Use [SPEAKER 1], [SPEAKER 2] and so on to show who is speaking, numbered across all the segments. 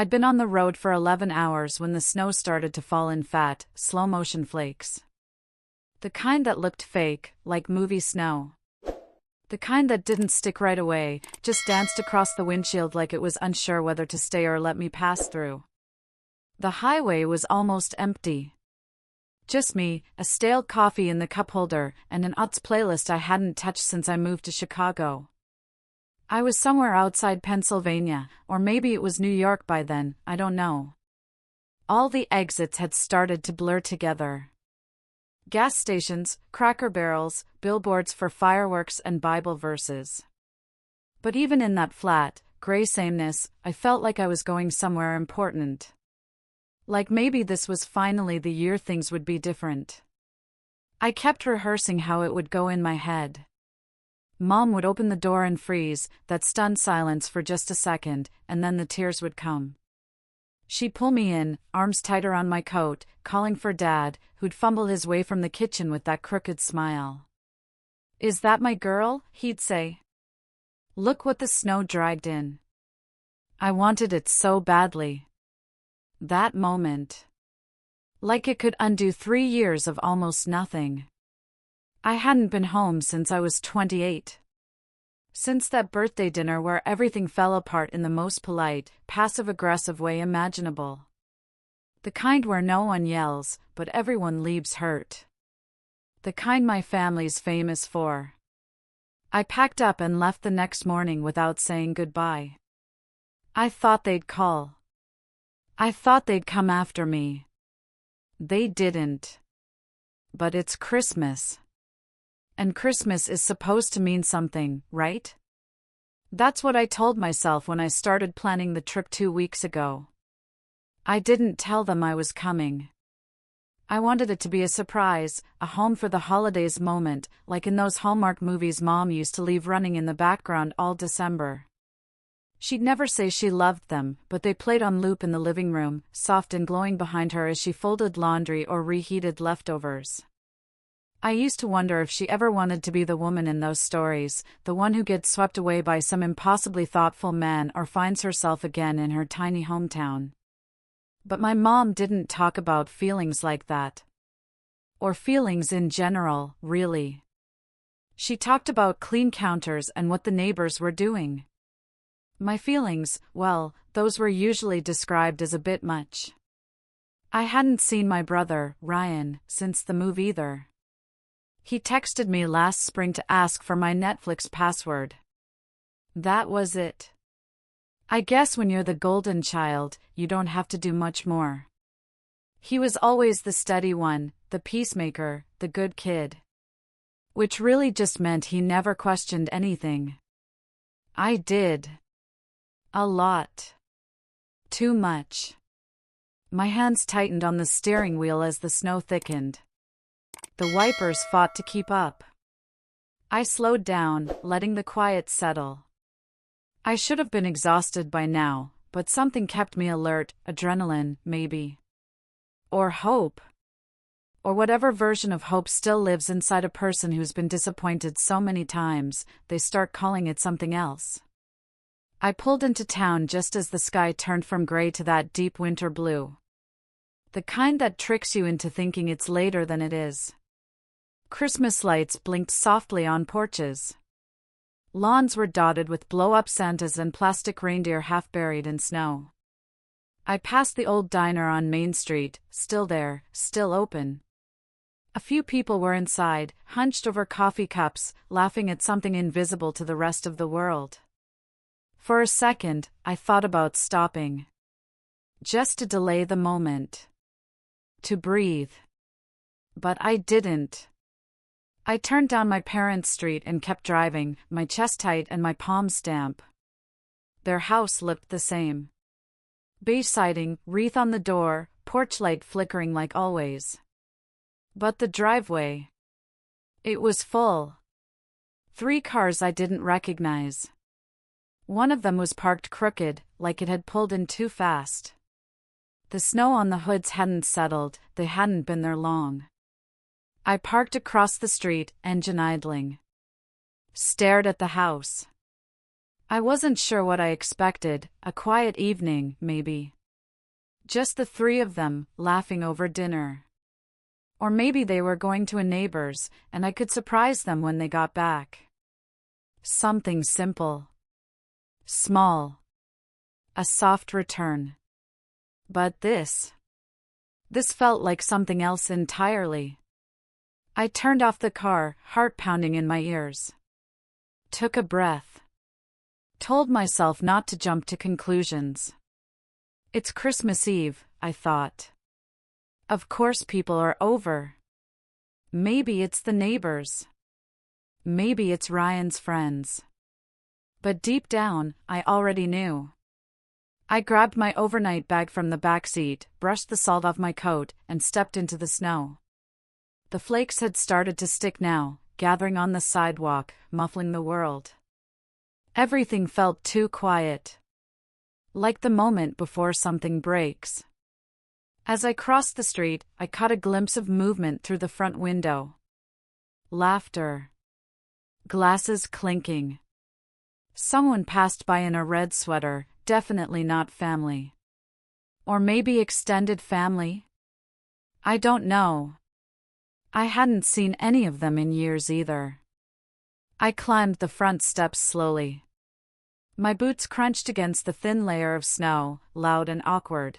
[SPEAKER 1] I'd been on the road for 11 hours when the snow started to fall in fat, slow-motion flakes. The kind that looked fake, like movie snow. The kind that didn't stick right away, just danced across the windshield like it was unsure whether to stay or let me pass through. The highway was almost empty. Just me, a stale coffee in the cup holder, and an Utz playlist I hadn't touched since I moved to Chicago. I was somewhere outside Pennsylvania, or maybe it was New York by then, I don't know. All the exits had started to blur together. Gas stations, Cracker Barrels, billboards for fireworks and Bible verses. But even in that flat, gray sameness, I felt like I was going somewhere important. Like maybe this was finally the year things would be different. I kept rehearsing how it would go in my head. Mom would open the door and freeze, that stunned silence for just a second, and then the tears would come. She'd pull me in, arms tight around my coat, calling for Dad, who'd fumble his way from the kitchen with that crooked smile. "Is that my girl?" he'd say. "Look what the snow dragged in." I wanted it so badly. That moment. Like it could undo 3 years of almost nothing. I hadn't been home since I was 28. Since that birthday dinner where everything fell apart in the most polite, passive-aggressive way imaginable. The kind where no one yells, but everyone leaves hurt. The kind my family's famous for. I packed up and left the next morning without saying goodbye. I thought they'd call. I thought they'd come after me. They didn't. But it's Christmas. And Christmas is supposed to mean something, right? That's what I told myself when I started planning the trip 2 weeks ago. I didn't tell them I was coming. I wanted it to be a surprise, a home for the holidays moment, like in those Hallmark movies Mom used to leave running in the background all December. She'd never say she loved them, but they played on loop in the living room, soft and glowing behind her as she folded laundry or reheated leftovers. I used to wonder if she ever wanted to be the woman in those stories, the one who gets swept away by some impossibly thoughtful man or finds herself again in her tiny hometown. But my mom didn't talk about feelings like that. Or feelings in general, really. She talked about clean counters and what the neighbors were doing. My feelings, well, those were usually described as a bit much. I hadn't seen my brother, Ryan, since the move either. He texted me last spring to ask for my Netflix password. That was it. I guess when you're the golden child, you don't have to do much more. He was always the steady one, the peacemaker, the good kid. Which really just meant he never questioned anything. I did. A lot. Too much. My hands tightened on the steering wheel as the snow thickened. The wipers fought to keep up. I slowed down, letting the quiet settle. I should have been exhausted by now, but something kept me alert, adrenaline, maybe. Or hope. Or whatever version of hope still lives inside a person who's been disappointed so many times, they start calling it something else. I pulled into town just as the sky turned from gray to that deep winter blue. The kind that tricks you into thinking it's later than it is. Christmas lights blinked softly on porches. Lawns were dotted with blow-up Santas and plastic reindeer half buried in snow. I passed the old diner on Main Street, still there, still open. A few people were inside, hunched over coffee cups, laughing at something invisible to the rest of the world. For a second, I thought about stopping. Just to delay the moment. To breathe. But I didn't. I turned down my parents' street and kept driving, my chest tight and my palms damp. Their house looked the same. Beige siding, wreath on the door, porch light flickering like always. But the driveway. It was full. 3 cars I didn't recognize. One of them was parked crooked, like it had pulled in too fast. The snow on the hoods hadn't settled, they hadn't been there long. I parked across the street, engine idling. Stared at the house. I wasn't sure what I expected, a quiet evening, maybe. Just the three of them, laughing over dinner. Or maybe they were going to a neighbor's, and I could surprise them when they got back. Something simple. Small. A soft return. But this felt like something else entirely. I turned off the car, heart pounding in my ears. Took a breath. Told myself not to jump to conclusions. It's Christmas Eve, I thought. Of course people are over. Maybe it's the neighbors. Maybe it's Ryan's friends. But deep down, I already knew. I grabbed my overnight bag from the back seat, brushed the salt off my coat, and stepped into the snow. The flakes had started to stick now, gathering on the sidewalk, muffling the world. Everything felt too quiet. Like the moment before something breaks. As I crossed the street, I caught a glimpse of movement through the front window. Laughter. Glasses clinking. Someone passed by in a red sweater, definitely not family. Or maybe extended family? I don't know. I hadn't seen any of them in years either. I climbed the front steps slowly. My boots crunched against the thin layer of snow, loud and awkward.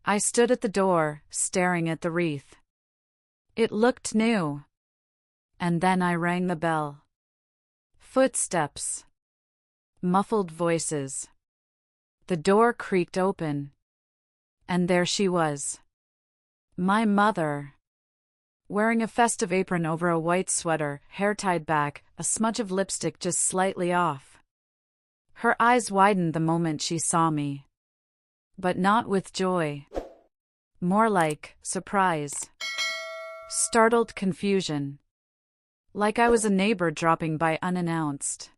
[SPEAKER 1] I stood at the door, staring at the wreath. It looked new. And then I rang the bell. Footsteps. Muffled voices. The door creaked open. And there she was. My mother. Wearing a festive apron over a white sweater, hair tied back, a smudge of lipstick just slightly off. Her eyes widened the moment she saw me. But not with joy. More like surprise. Startled confusion. Like I was a neighbor dropping by unannounced.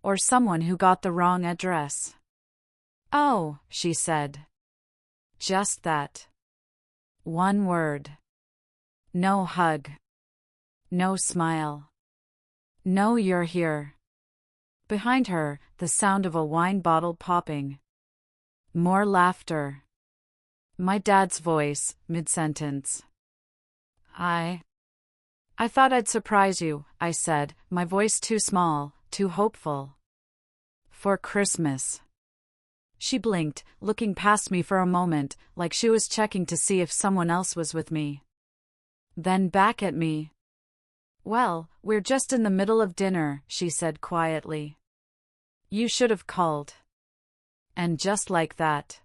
[SPEAKER 1] Or someone who got the wrong address. "Oh," she said. Just that. One word. No hug. No smile. No "you're here." Behind her, the sound of a wine bottle popping. More laughter. My dad's voice, mid-sentence. I thought I'd surprise you," I said, my voice too small, too hopeful. "For Christmas." She blinked, looking past me for a moment, like she was checking to see if someone else was with me. Then back at me. "Well, we're just in the middle of dinner," she said quietly. "You should have called." And just like that.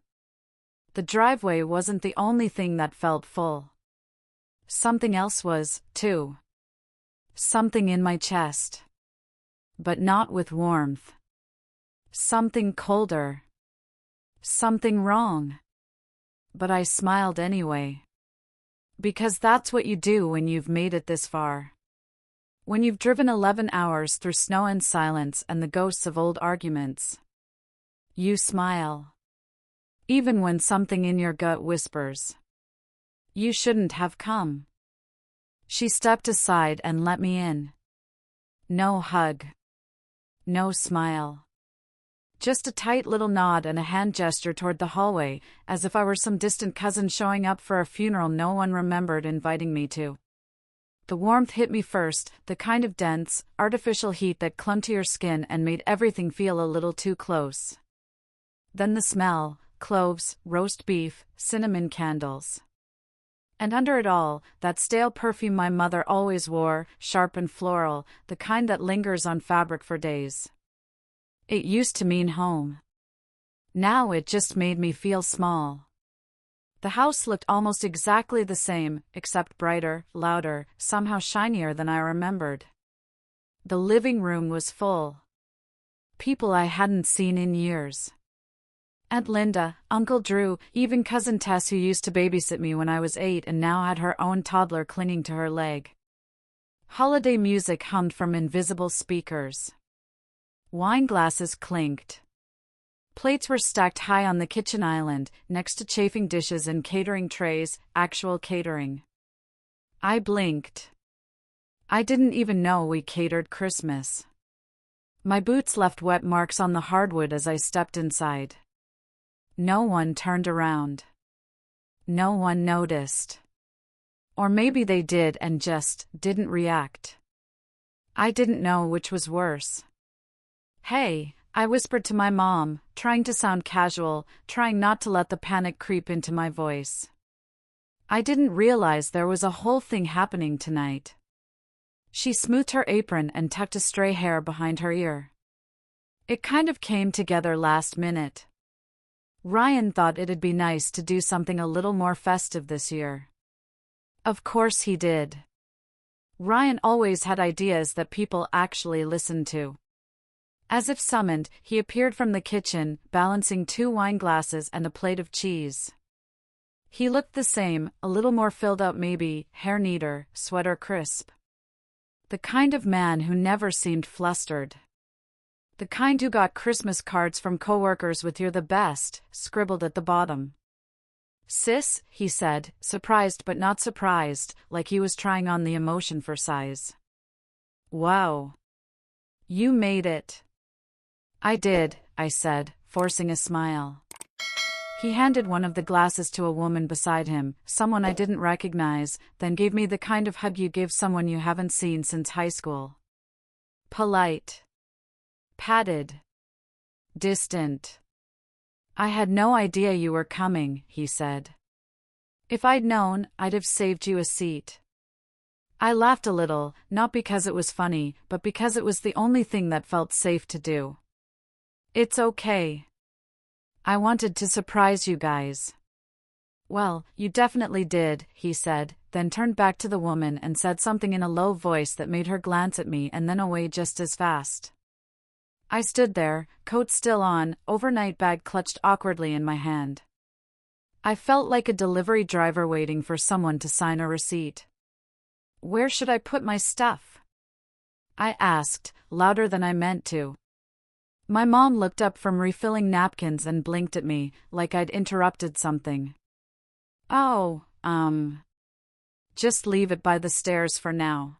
[SPEAKER 1] The driveway wasn't the only thing that felt full. Something else was, too. Something in my chest. But not with warmth. Something colder. Something wrong. But I smiled anyway. Because that's what you do when you've made it this far. When you've driven 11 hours through snow and silence and the ghosts of old arguments. You smile. Even when something in your gut whispers. You shouldn't have come. She stepped aside and let me in. No hug. No smile. Just a tight little nod and a hand gesture toward the hallway, as if I were some distant cousin showing up for a funeral no one remembered inviting me to. The warmth hit me first, the kind of dense, artificial heat that clung to your skin and made everything feel a little too close. Then the smell, cloves, roast beef, cinnamon candles. And under it all, that stale perfume my mother always wore, sharp and floral, the kind that lingers on fabric for days. It used to mean home. Now it just made me feel small. The house looked almost exactly the same, except brighter, louder, somehow shinier than I remembered. The living room was full. People I hadn't seen in years. Aunt Linda, Uncle Drew, even Cousin Tess, who used to babysit me when I was 8 and now had her own toddler clinging to her leg. Holiday music hummed from invisible speakers. Wine glasses clinked. Plates were stacked high on the kitchen island, next to chafing dishes and catering trays, actual catering. I blinked. I didn't even know we catered Christmas. My boots left wet marks on the hardwood as I stepped inside. No one turned around. No one noticed. Or maybe they did and just didn't react. I didn't know which was worse. "Hey," I whispered to my mom, trying to sound casual, trying not to let the panic creep into my voice. I didn't realize there was a whole thing happening tonight. She smoothed her apron and tucked a stray hair behind her ear. It kind of came together last minute. Ryan thought it'd be nice to do something a little more festive this year. Of course he did. Ryan always had ideas that people actually listened to. As if summoned, he appeared from the kitchen, balancing 2 wine glasses and a plate of cheese. He looked the same, a little more filled out maybe, hair neater, sweater crisp. The kind of man who never seemed flustered. The kind who got Christmas cards from coworkers with "You're the best" scribbled at the bottom. "Sis," he said, surprised but not surprised, like he was trying on the emotion for size. "Wow. You made it." "I did," I said, forcing a smile. He handed one of the glasses to a woman beside him, someone I didn't recognize, then gave me the kind of hug you give someone you haven't seen since high school. Polite. Patted. Distant. "I had no idea you were coming," he said. "If I'd known, I'd have saved you a seat." I laughed a little, not because it was funny, but because it was the only thing that felt safe to do. "It's okay. I wanted to surprise you guys." "Well, you definitely did," he said, then turned back to the woman and said something in a low voice that made her glance at me and then away just as fast. I stood there, coat still on, overnight bag clutched awkwardly in my hand. I felt like a delivery driver waiting for someone to sign a receipt. "Where should I put my stuff?" I asked, louder than I meant to. My mom looked up from refilling napkins and blinked at me, like I'd interrupted something. "Oh, just leave it by the stairs for now.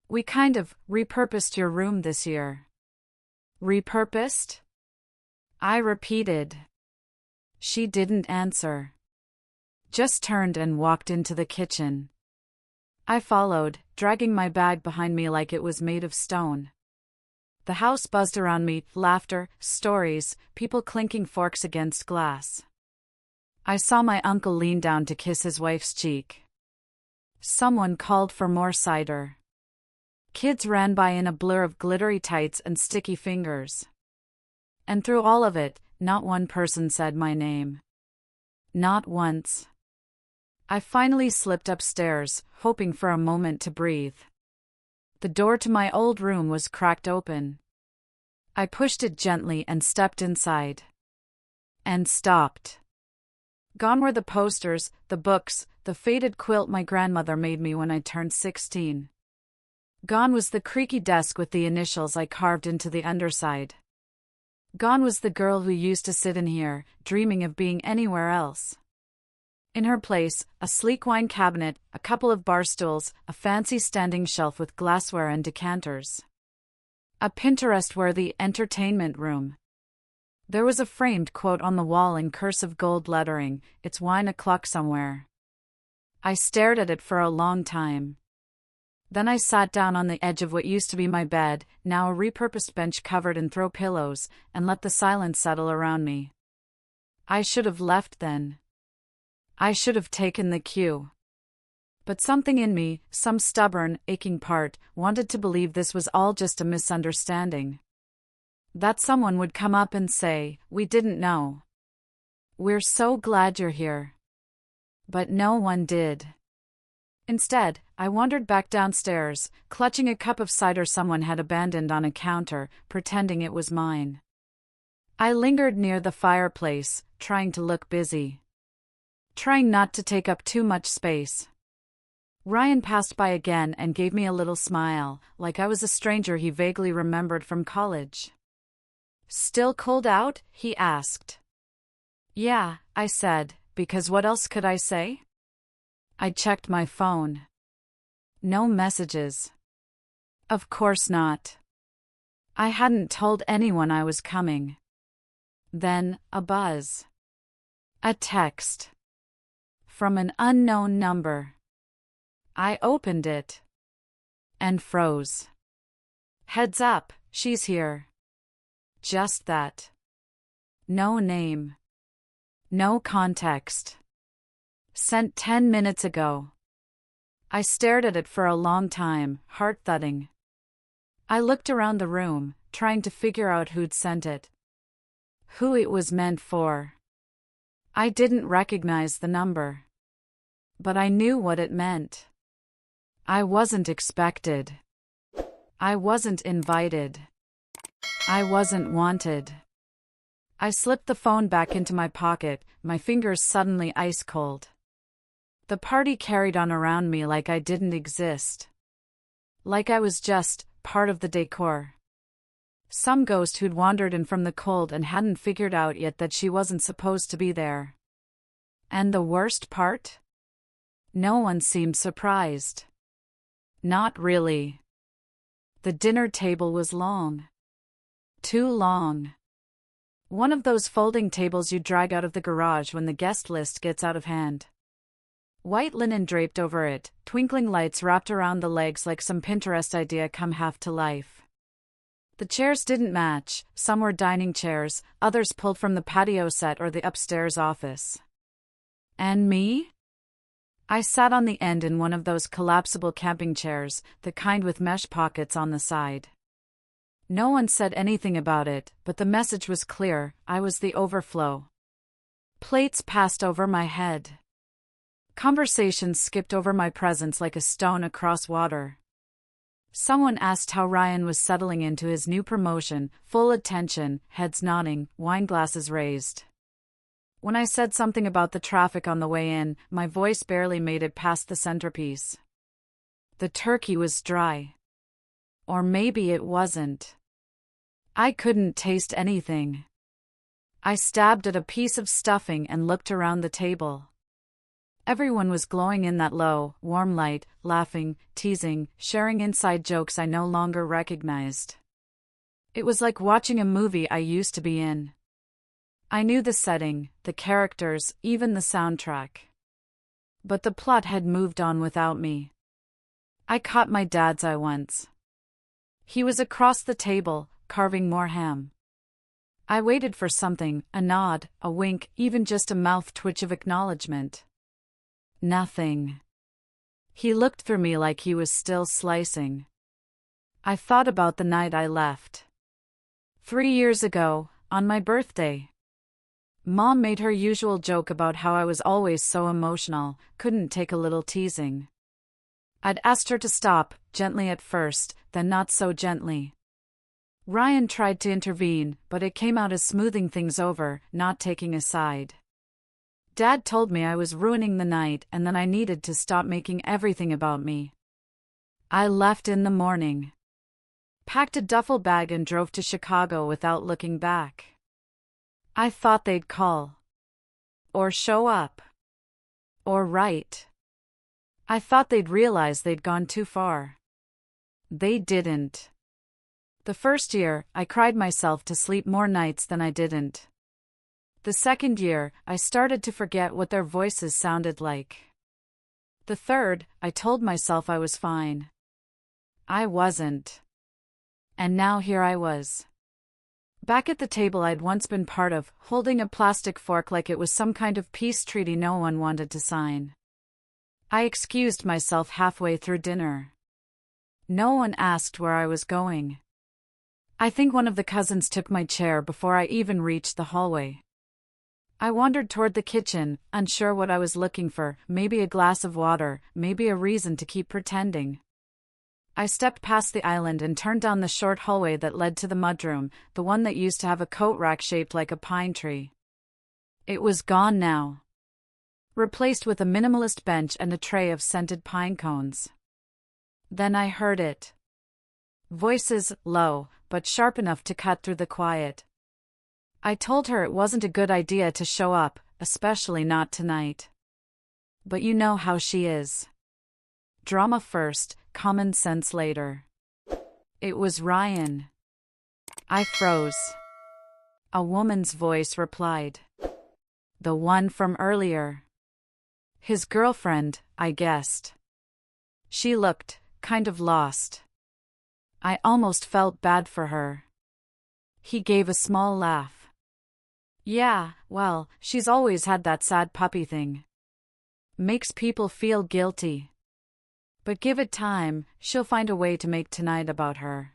[SPEAKER 1] We kind of repurposed your room this year." "Repurposed?" I repeated. She didn't answer. Just turned and walked into the kitchen. I followed, dragging my bag behind me like it was made of stone. The house buzzed around me, laughter, stories, people clinking forks against glass. I saw my uncle lean down to kiss his wife's cheek. Someone called for more cider. Kids ran by in a blur of glittery tights and sticky fingers. And through all of it, not one person said my name. Not once. I finally slipped upstairs, hoping for a moment to breathe. The door to my old room was cracked open. I pushed it gently and stepped inside. And stopped. Gone were the posters, the books, the faded quilt my grandmother made me when I turned 16. Gone was the creaky desk with the initials I carved into the underside. Gone was the girl who used to sit in here, dreaming of being anywhere else. In her place, a sleek wine cabinet, a couple of bar stools, a fancy standing shelf with glassware and decanters. A Pinterest-worthy entertainment room. There was a framed quote on the wall in cursive gold lettering, "It's wine o'clock somewhere." I stared at it for a long time. Then I sat down on the edge of what used to be my bed, now a repurposed bench covered in throw pillows, and let the silence settle around me. I should have left then. I should have taken the cue. But something in me, some stubborn, aching part, wanted to believe this was all just a misunderstanding. That someone would come up and say, "We didn't know. We're so glad you're here." But no one did. Instead, I wandered back downstairs, clutching a cup of cider someone had abandoned on a counter, pretending it was mine. I lingered near the fireplace, trying to look busy. Trying not to take up too much space. Ryan passed by again and gave me a little smile, like I was a stranger he vaguely remembered from college. "Still cold out?" he asked. "Yeah," I said, because what else could I say? I checked my phone. No messages. Of course not. I hadn't told anyone I was coming. Then, a buzz. A text. From an unknown number. I opened it. And froze. Heads up, she's here. Just that. No name. No context. Sent 10 minutes ago. I stared at it for a long time, heart thudding. I looked around the room, trying to figure out who'd sent it. Who it was meant for. I didn't recognize the number. But I knew what it meant. I wasn't expected. I wasn't invited. I wasn't wanted. I slipped the phone back into my pocket, my fingers suddenly ice cold. The party carried on around me like I didn't exist. Like I was just part of the decor. Some ghost who'd wandered in from the cold and hadn't figured out yet that she wasn't supposed to be there. And the worst part? No one seemed surprised. Not really. The dinner table was long. Too long. One of those folding tables you drag out of the garage when the guest list gets out of hand. White linen draped over it, twinkling lights wrapped around the legs like some Pinterest idea come half to life. The chairs didn't match, some were dining chairs, others pulled from the patio set or the upstairs office. And me? I sat on the end in one of those collapsible camping chairs, the kind with mesh pockets on the side. No one said anything about it, but the message was clear, I was the overflow. Plates passed over my head. Conversations skipped over my presence like a stone across water. Someone asked how Ryan was settling into his new promotion, full attention, heads nodding, wine glasses raised. When I said something about the traffic on the way in, my voice barely made it past the centerpiece. The turkey was dry. Or maybe it wasn't. I couldn't taste anything. I stabbed at a piece of stuffing and looked around the table. Everyone was glowing in that low, warm light, laughing, teasing, sharing inside jokes I no longer recognized. It was like watching a movie I used to be in. I knew the setting, the characters, even the soundtrack. But the plot had moved on without me. I caught my dad's eye once. He was across the table, carving more ham. I waited for something, a nod, a wink, even just a mouth twitch of acknowledgement. Nothing. He looked through me like he was still slicing. I thought about the night I left. 3 years ago, on my birthday. Mom made her usual joke about how I was always so emotional, couldn't take a little teasing. I'd asked her to stop, gently at first, then not so gently. Ryan tried to intervene, but it came out as smoothing things over, not taking a side. Dad told me I was ruining the night and that I needed to stop making everything about me. I left in the morning. Packed a duffel bag and drove to Chicago without looking back. I thought they'd call. Or show up. Or write. I thought they'd realize they'd gone too far. They didn't. The first year, I cried myself to sleep more nights than I didn't. The second year, I started to forget what their voices sounded like. The third, I told myself I was fine. I wasn't. And now here I was. Back at the table I'd once been part of, holding a plastic fork like it was some kind of peace treaty no one wanted to sign. I excused myself halfway through dinner. No one asked where I was going. I think one of the cousins took my chair before I even reached the hallway. I wandered toward the kitchen, unsure what I was looking for, maybe a glass of water, maybe a reason to keep pretending. I stepped past the island and turned down the short hallway that led to the mudroom, the one that used to have a coat rack shaped like a pine tree. It was gone now. Replaced with a minimalist bench and a tray of scented pine cones. Then I heard it. Voices, low, but sharp enough to cut through the quiet. I told her it wasn't a good idea to show up, especially not tonight. But you know how she is. Drama first, common sense later. It was Ryan. I froze. A woman's voice replied. The one from earlier. His girlfriend, I guessed. She looked kind of lost. I almost felt bad for her. He gave a small laugh. Yeah, well, she's always had that sad puppy thing. Makes people feel guilty. But give it time, she'll find a way to make tonight about her.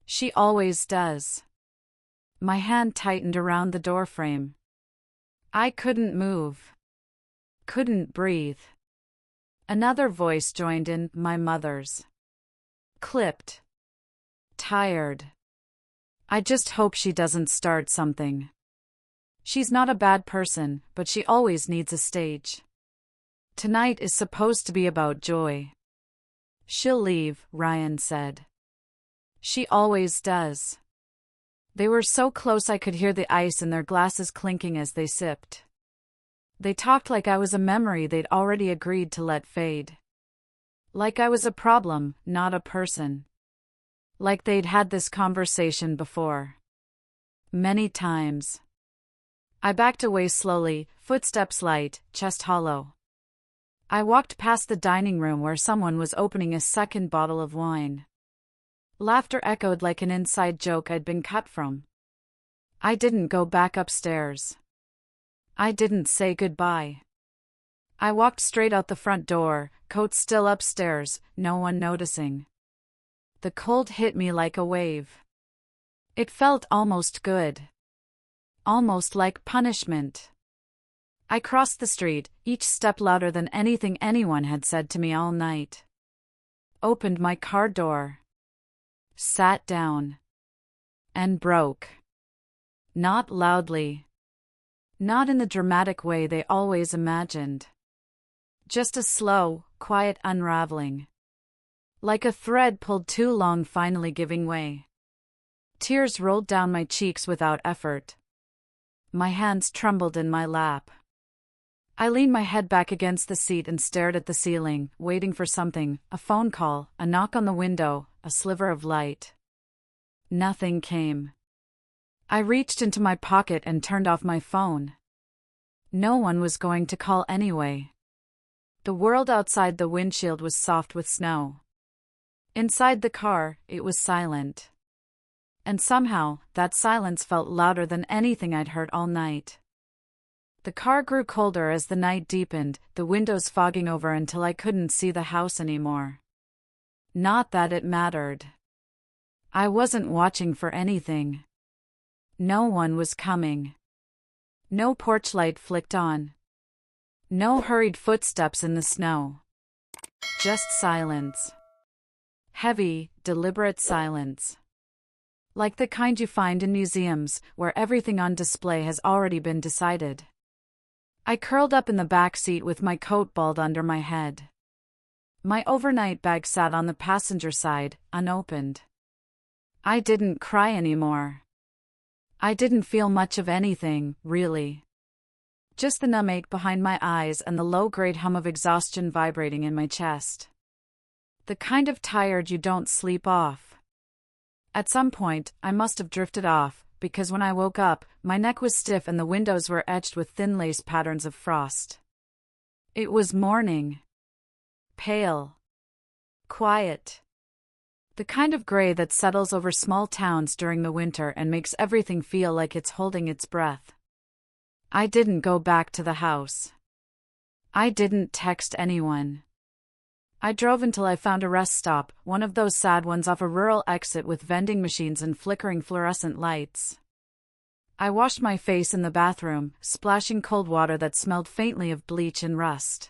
[SPEAKER 1] She always does. My hand tightened around the doorframe. I couldn't move. Couldn't breathe. Another voice joined in, my mother's. Clipped. Tired. I just hope she doesn't start something. She's not a bad person, but she always needs a stage. Tonight is supposed to be about joy. She'll leave, Ryan said. She always does. They were so close I could hear the ice in their glasses clinking as they sipped. They talked like I was a memory they'd already agreed to let fade. Like I was a problem, not a person. Like they'd had this conversation before. Many times. I backed away slowly, footsteps light, chest hollow. I walked past the dining room where someone was opening a second bottle of wine. Laughter echoed like an inside joke I'd been cut from. I didn't go back upstairs. I didn't say goodbye. I walked straight out the front door, coat still upstairs, no one noticing. The cold hit me like a wave. It felt almost good. Almost like punishment. I crossed the street, each step louder than anything anyone had said to me all night. Opened my car door. Sat down. And broke. Not loudly. Not in the dramatic way they always imagined. Just a slow, quiet unraveling. Like a thread pulled too long finally giving way. Tears rolled down my cheeks without effort. My hands trembled in my lap. I leaned my head back against the seat and stared at the ceiling, waiting for something, a phone call, a knock on the window, a sliver of light. Nothing came. I reached into my pocket and turned off my phone. No one was going to call anyway. The world outside the windshield was soft with snow. Inside the car, it was silent. And somehow, that silence felt louder than anything I'd heard all night. The car grew colder as the night deepened, the windows fogging over until I couldn't see the house anymore. Not that it mattered. I wasn't watching for anything. No one was coming. No porch light flicked on. No hurried footsteps in the snow. Just silence. Heavy, deliberate silence. Like the kind you find in museums, where everything on display has already been decided. I curled up in the back seat with my coat balled under my head. My overnight bag sat on the passenger side, unopened. I didn't cry anymore. I didn't feel much of anything, really. Just the numb ache behind my eyes and the low-grade hum of exhaustion vibrating in my chest. The kind of tired you don't sleep off. At some point, I must have drifted off, because when I woke up, my neck was stiff and the windows were etched with thin lace patterns of frost. It was morning. Pale. Quiet. The kind of gray that settles over small towns during the winter and makes everything feel like it's holding its breath. I didn't go back to the house. I didn't text anyone. I drove until I found a rest stop, one of those sad ones off a rural exit with vending machines and flickering fluorescent lights. I washed my face in the bathroom, splashing cold water that smelled faintly of bleach and rust.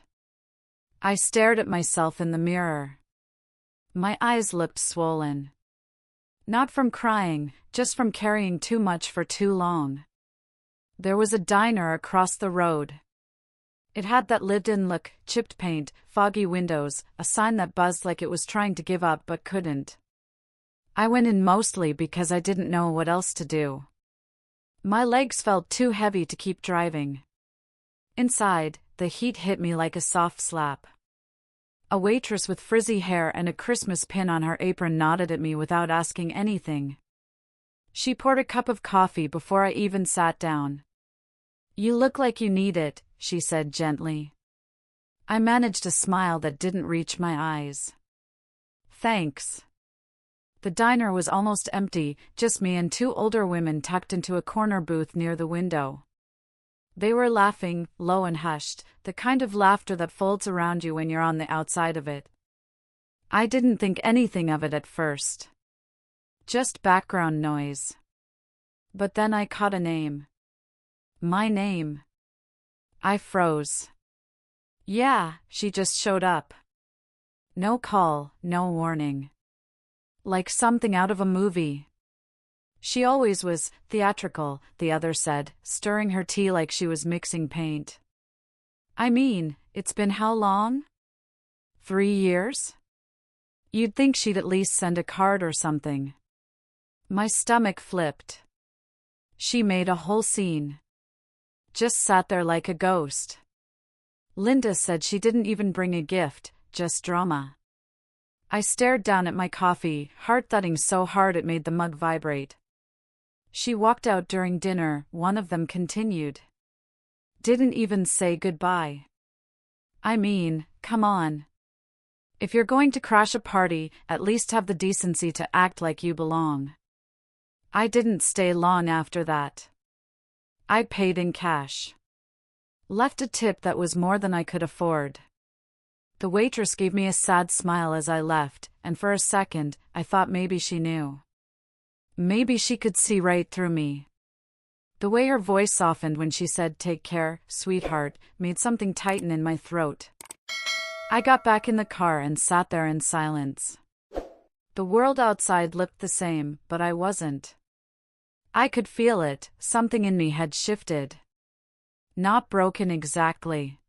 [SPEAKER 1] I stared at myself in the mirror. My eyes looked swollen. Not from crying, just from carrying too much for too long. There was a diner across the road. It had that lived-in look, chipped paint, foggy windows, a sign that buzzed like it was trying to give up but couldn't. I went in mostly because I didn't know what else to do. My legs felt too heavy to keep driving. Inside, the heat hit me like a soft slap. A waitress with frizzy hair and a Christmas pin on her apron nodded at me without asking anything. She poured a cup of coffee before I even sat down. "You look like you need it," she said gently. I managed a smile that didn't reach my eyes. "Thanks." The diner was almost empty, just me and two older women tucked into a corner booth near the window. They were laughing, low and hushed, the kind of laughter that folds around you when you're on the outside of it. I didn't think anything of it at first. Just background noise. But then I caught a name. My name. I froze. Yeah, she just showed up. No call, no warning. Like something out of a movie. "She always was theatrical," the other said, stirring her tea like she was mixing paint. "I mean, it's been how long? 3 years? You'd think she'd at least send a card or something." My stomach flipped. She made a whole scene. Just sat there like a ghost. Linda said she didn't even bring a gift, just drama. I stared down at my coffee, heart thudding so hard it made the mug vibrate. "She walked out during dinner," one of them continued. "Didn't even say goodbye. I mean, come on. If you're going to crash a party, at least have the decency to act like you belong." I didn't stay long after that. I paid in cash. Left a tip that was more than I could afford. The waitress gave me a sad smile as I left, and for a second, I thought maybe she knew. Maybe she could see right through me. The way her voice softened when she said, "Take care, sweetheart," made something tighten in my throat. I got back in the car and sat there in silence. The world outside looked the same, but I wasn't. I could feel it, something in me had shifted. Not broken exactly.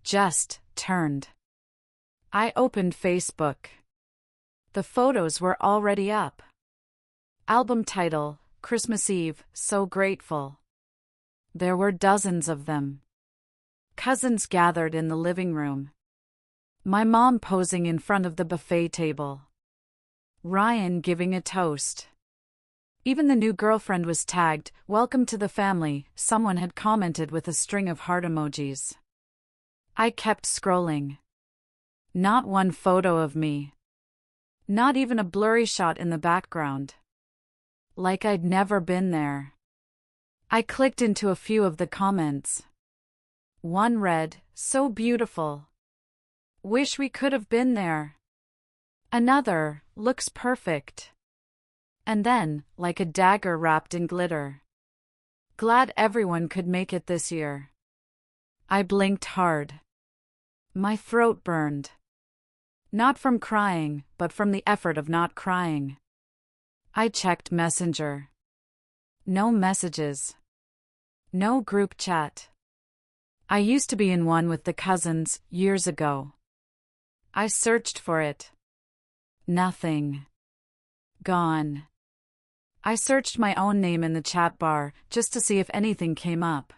[SPEAKER 1] Just turned. I opened Facebook. The photos were already up. Album title, "Christmas Eve, So Grateful." There were dozens of them. Cousins gathered in the living room. My mom posing in front of the buffet table. Ryan giving a toast. Even the new girlfriend was tagged, "Welcome to the family," someone had commented with a string of heart emojis. I kept scrolling. Not one photo of me. Not even a blurry shot in the background. Like I'd never been there. I clicked into a few of the comments. One read, "So beautiful. Wish we could have been there." Another, "Looks perfect." And then, like a dagger wrapped in glitter, "Glad everyone could make it this year." I blinked hard. My throat burned. Not from crying, but from the effort of not crying. I checked Messenger. No messages. No group chat. I used to be in one with the cousins, years ago. I searched for it. Nothing. Gone. I searched my own name in the chat bar, just to see if anything came up.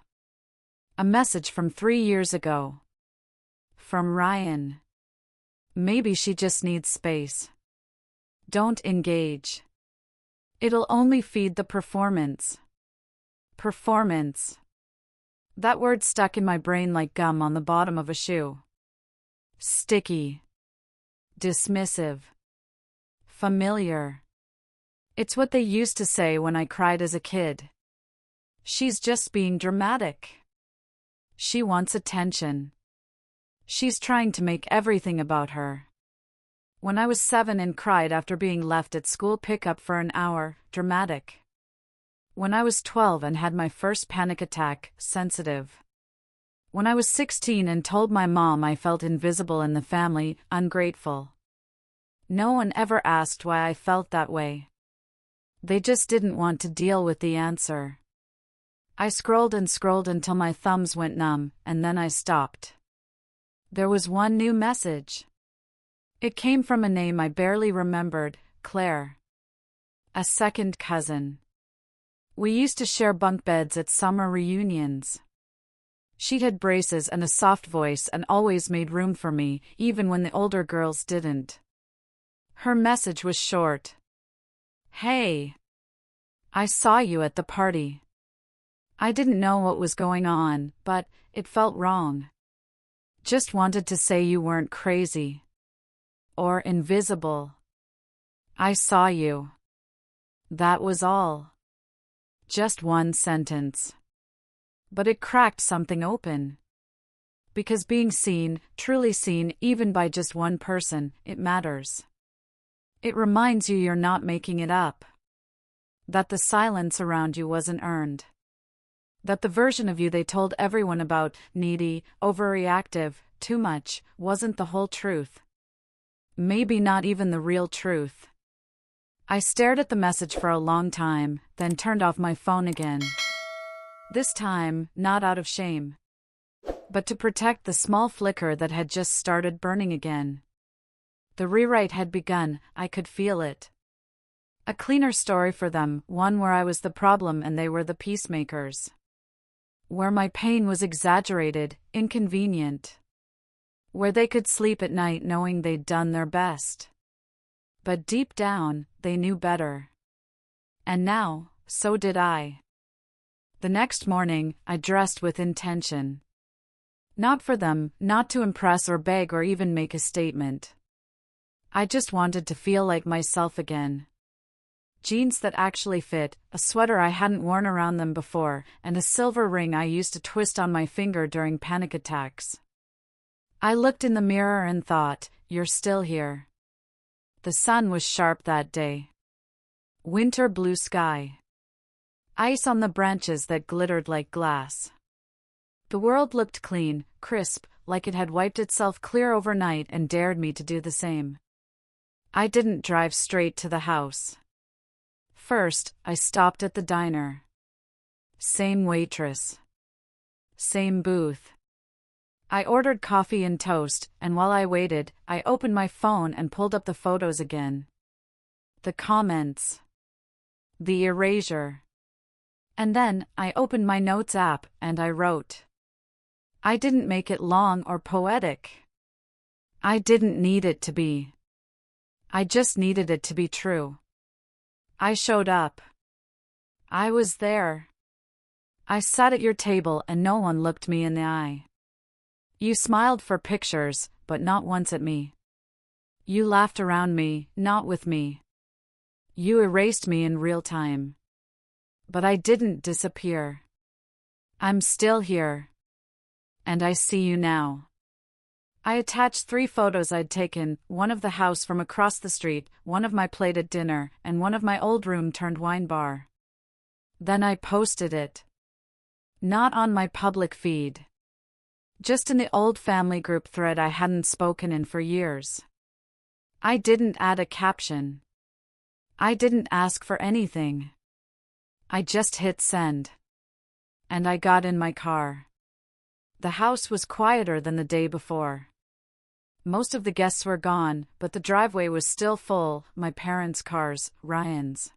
[SPEAKER 1] A message from 3 years ago. From Ryan. Maybe she just needs space. Don't engage. It'll only feed the performance. Performance. That word stuck in my brain like gum on the bottom of a shoe. Sticky. Dismissive. Familiar. It's what they used to say when I cried as a kid. She's just being dramatic. She wants attention. She's trying to make everything about her. When I was 7 and cried after being left at school pickup for an hour, dramatic. When I was 12 and had my first panic attack, sensitive. When I was 16 and told my mom I felt invisible in the family, ungrateful. No one ever asked why I felt that way. They just didn't want to deal with the answer. I scrolled and scrolled until my thumbs went numb, and then I stopped. There was one new message. It came from a name I barely remembered, Claire. A second cousin. We used to share bunk beds at summer reunions. She had braces and a soft voice and always made room for me, even when the older girls didn't. Her message was short. Hey. I saw you at the party. I didn't know what was going on, but it felt wrong. Just wanted to say you weren't crazy. Or invisible. I saw you. That was all. Just one sentence. But it cracked something open. Because being seen, truly seen, even by just one person, it matters. It reminds you you're not making it up. That the silence around you wasn't earned. That the version of you they told everyone about, needy, overreactive, too much, wasn't the whole truth. Maybe not even the real truth. I stared at the message for a long time, then turned off my phone again. This time, not out of shame, but to protect the small flicker that had just started burning again. The rewrite had begun, I could feel it. A cleaner story for them, one where I was the problem and they were the peacemakers. Where my pain was exaggerated, inconvenient. Where they could sleep at night knowing they'd done their best. But deep down, they knew better. And now, so did I. The next morning, I dressed with intention. Not for them, not to impress or beg or even make a statement. I just wanted to feel like myself again. Jeans that actually fit, a sweater I hadn't worn around them before, and a silver ring I used to twist on my finger during panic attacks. I looked in the mirror and thought, you're still here. The sun was sharp that day. Winter blue sky. Ice on the branches that glittered like glass. The world looked clean, crisp, like it had wiped itself clear overnight and dared me to do the same. I didn't drive straight to the house. First, I stopped at the diner. Same waitress. Same booth. I ordered coffee and toast, and while I waited, I opened my phone and pulled up the photos again. The comments. The erasure. And then, I opened my notes app, and I wrote. I didn't make it long or poetic. I didn't need it to be. I just needed it to be true. I showed up. I was there. I sat at your table and no one looked me in the eye. You smiled for pictures, but not once at me. You laughed around me, not with me. You erased me in real time. But I didn't disappear. I'm still here. And I see you now. I attached 3 photos I'd taken, one of the house from across the street, one of my plate at dinner, and one of my old room-turned-wine bar. Then I posted it. Not on my public feed. Just in the old family group thread I hadn't spoken in for years. I didn't add a caption. I didn't ask for anything. I just hit send. And I got in my car. The house was quieter than the day before. Most of the guests were gone, but the driveway was still full, my parents' cars, Ryan's.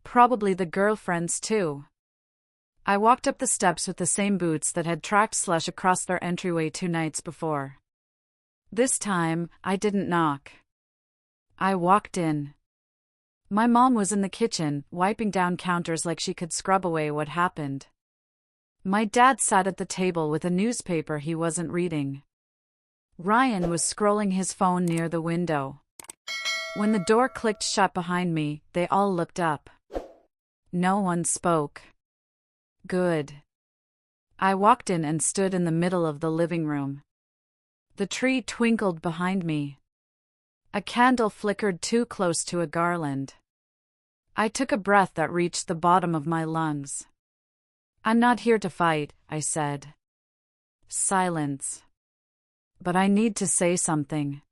[SPEAKER 1] Probably the girlfriend's too. I walked up the steps with the same boots that had tracked slush across their entryway 2 nights before. This time, I didn't knock. I walked in. My mom was in the kitchen, wiping down counters like she could scrub away what happened. My dad sat at the table with a newspaper he wasn't reading. Ryan was scrolling his phone near the window. When the door clicked shut behind me, they all looked up. No one spoke. Good. I walked in and stood in the middle of the living room. The tree twinkled behind me. A candle flickered too close to a garland. I took a breath that reached the bottom of my lungs. I'm not here to fight, I said. Silence. But I need to say something.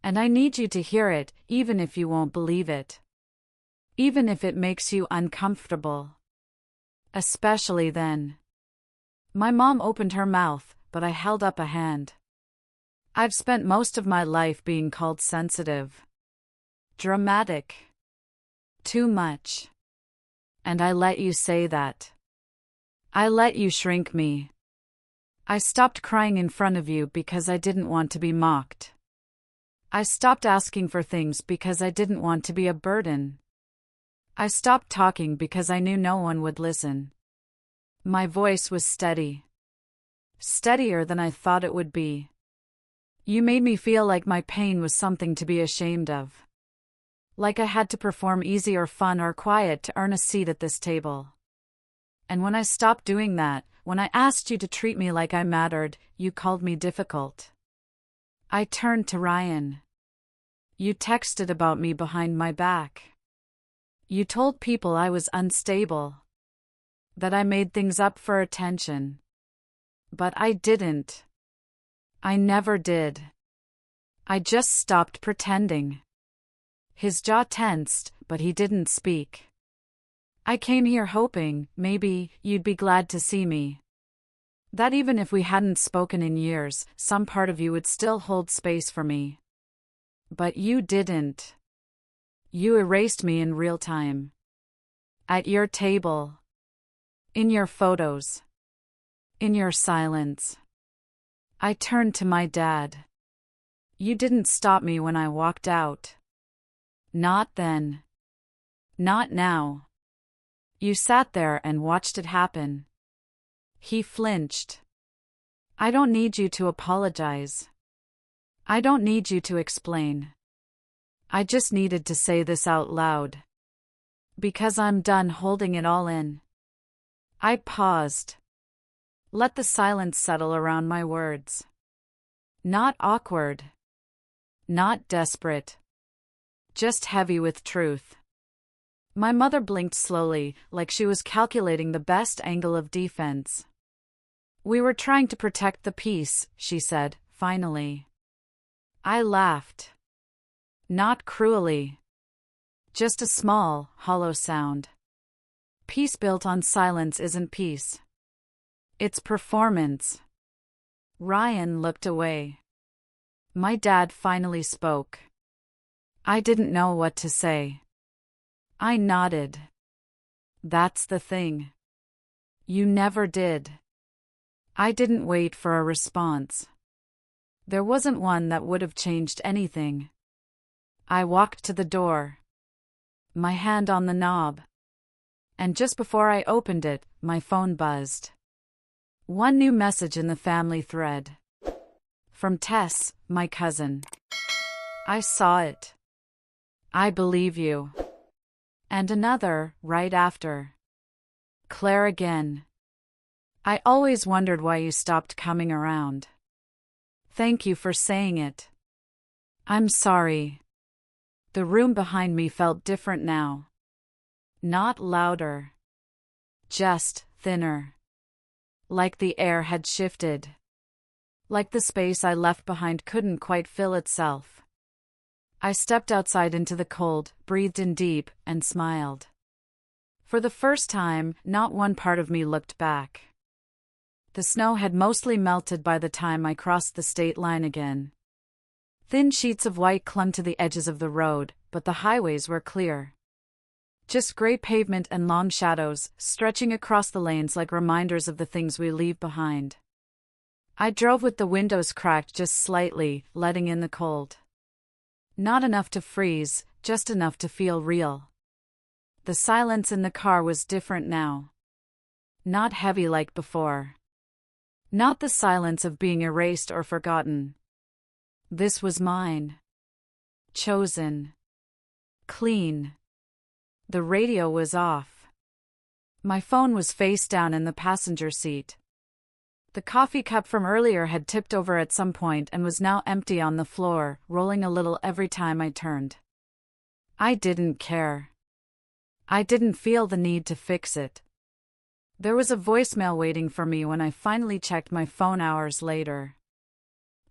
[SPEAKER 1] And I need you to hear it, even if you won't believe it. Even if it makes you uncomfortable. Especially then. My mom opened her mouth, but I held up a hand. I've spent most of my life being called sensitive. Dramatic. Too much. And I let you say that. I let you shrink me. I stopped crying in front of you because I didn't want to be mocked. I stopped asking for things because I didn't want to be a burden. I stopped talking because I knew no one would listen. My voice was steady. Steadier than I thought it would be. You made me feel like my pain was something to be ashamed of. Like I had to perform easy or fun or quiet to earn a seat at this table. And when I stopped doing that, when I asked you to treat me like I mattered, you called me difficult. I turned to Ryan. You texted about me behind my back. You told people I was unstable. That I made things up for attention. But I didn't. I never did. I just stopped pretending. His jaw tensed, but he didn't speak. I came here hoping, maybe, you'd be glad to see me. That even if we hadn't spoken in years, some part of you would still hold space for me. But you didn't. You erased me in real time. At your table. In your photos. In your silence. I turned to my dad. You didn't stop me when I walked out. Not then. Not now. You sat there and watched it happen. He flinched. I don't need you to apologize. I don't need you to explain. I just needed to say this out loud. Because I'm done holding it all in. I paused. Let the silence settle around my words. Not awkward. Not desperate. Just heavy with truth. My mother blinked slowly, like she was calculating the best angle of defense. We were trying to protect the peace, she said, finally. I laughed. Not cruelly. Just a small, hollow sound. Peace built on silence isn't peace. It's performance. Ryan looked away. My dad finally spoke. I didn't know what to say. I nodded. That's the thing. You never did. I didn't wait for a response. There wasn't one that would have changed anything. I walked to the door. My hand on the knob. And just before I opened it, my phone buzzed. One new message in the family thread. From Tess, my cousin. I saw it. I believe you. And another, right after. Claire again. I always wondered why you stopped coming around. Thank you for saying it. I'm sorry. The room behind me felt different now. Not louder. Just thinner. Like the air had shifted. Like the space I left behind couldn't quite fill itself. I stepped outside into the cold, breathed in deep, and smiled. For the first time, not one part of me looked back. The snow had mostly melted by the time I crossed the state line again. Thin sheets of white clung to the edges of the road, but the highways were clear. Just gray pavement and long shadows, stretching across the lanes like reminders of the things we leave behind. I drove with the windows cracked just slightly, letting in the cold. Not enough to freeze, just enough to feel real. The silence in the car was different now. Not heavy like before. Not the silence of being erased or forgotten. This was mine. Chosen. Clean. The radio was off. My phone was face down in the passenger seat. The coffee cup from earlier had tipped over at some point and was now empty on the floor, rolling a little every time I turned. I didn't care. I didn't feel the need to fix it. There was a voicemail waiting for me when I finally checked my phone hours later.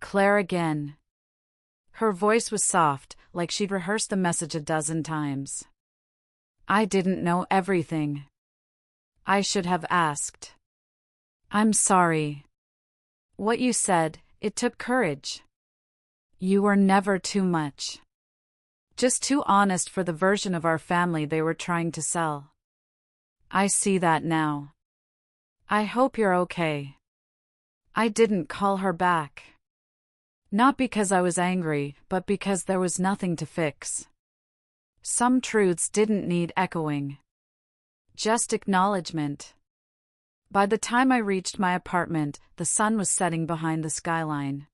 [SPEAKER 1] Claire again. Her voice was soft, like she'd rehearsed the message a dozen times. I didn't know everything. I should have asked. I'm sorry. What you said, it took courage. You were never too much. Just too honest for the version of our family they were trying to sell. I see that now. I hope you're okay. I didn't call her back. Not because I was angry, but because there was nothing to fix. Some truths didn't need echoing, just acknowledgement. By the time I reached my apartment, the sun was setting behind the skyline.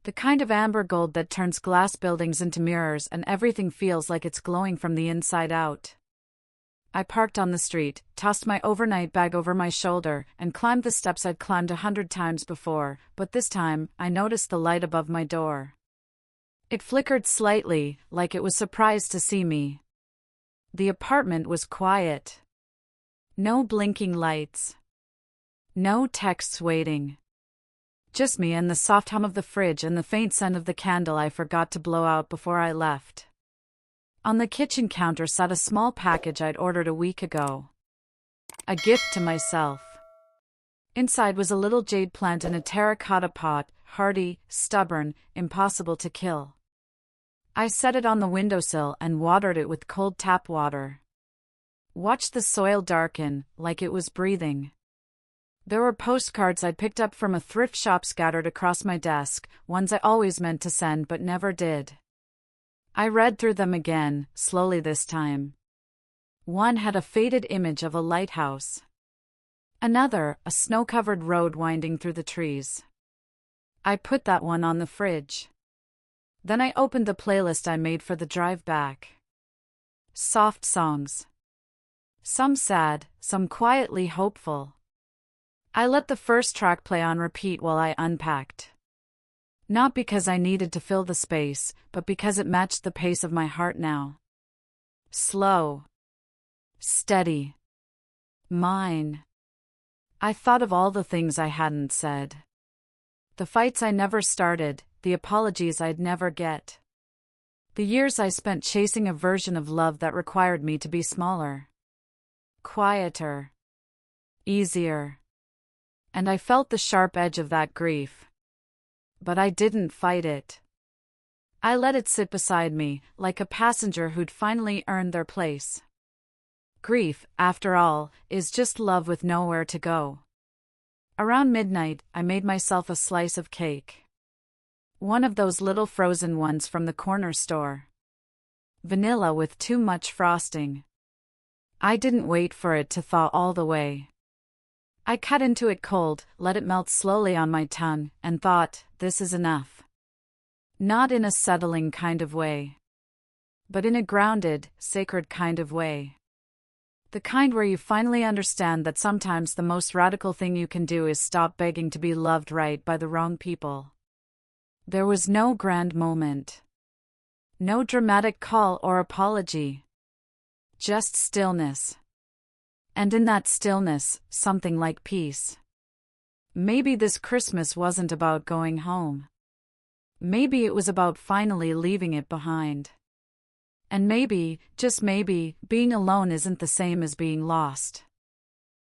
[SPEAKER 1] The kind of amber gold that turns glass buildings into mirrors and everything feels like it's glowing from the inside out. I parked on the street, tossed my overnight bag over my shoulder, and climbed the steps I'd climbed 100 times before, but this time, I noticed the light above my door. It flickered slightly, like it was surprised to see me. The apartment was quiet. No blinking lights. No texts waiting. Just me and the soft hum of the fridge and the faint scent of the candle I forgot to blow out before I left. On the kitchen counter sat a small package I'd ordered a week ago. A gift to myself. Inside was a little jade plant in a terracotta pot, hardy, stubborn, impossible to kill. I set it on the windowsill and watered it with cold tap water. Watched the soil darken, like it was breathing. There were postcards I'd picked up from a thrift shop scattered across my desk, ones I always meant to send but never did. I read through them again, slowly this time. One had a faded image of a lighthouse. Another, a snow-covered road winding through the trees. I put that one on the fridge. Then I opened the playlist I made for the drive back. Soft songs. Some sad, some quietly hopeful. I let the first track play on repeat while I unpacked. Not because I needed to fill the space, but because it matched the pace of my heart now. Slow. Steady. Mine. I thought of all the things I hadn't said. The fights I never started, the apologies I'd never get. The years I spent chasing a version of love that required me to be smaller. Quieter. Easier. And I felt the sharp edge of that grief. But I didn't fight it. I let it sit beside me, like a passenger who'd finally earned their place. Grief, after all, is just love with nowhere to go. Around midnight, I made myself a slice of cake. One of those little frozen ones from the corner store. Vanilla with too much frosting. I didn't wait for it to thaw all the way. I cut into it cold, let it melt slowly on my tongue, and thought, this is enough. Not in a settling kind of way. But in a grounded, sacred kind of way. The kind where you finally understand that sometimes the most radical thing you can do is stop begging to be loved right by the wrong people. There was no grand moment. No dramatic call or apology. Just stillness. And in that stillness, something like peace. Maybe this Christmas wasn't about going home. Maybe it was about finally leaving it behind. And maybe, just maybe, being alone isn't the same as being lost.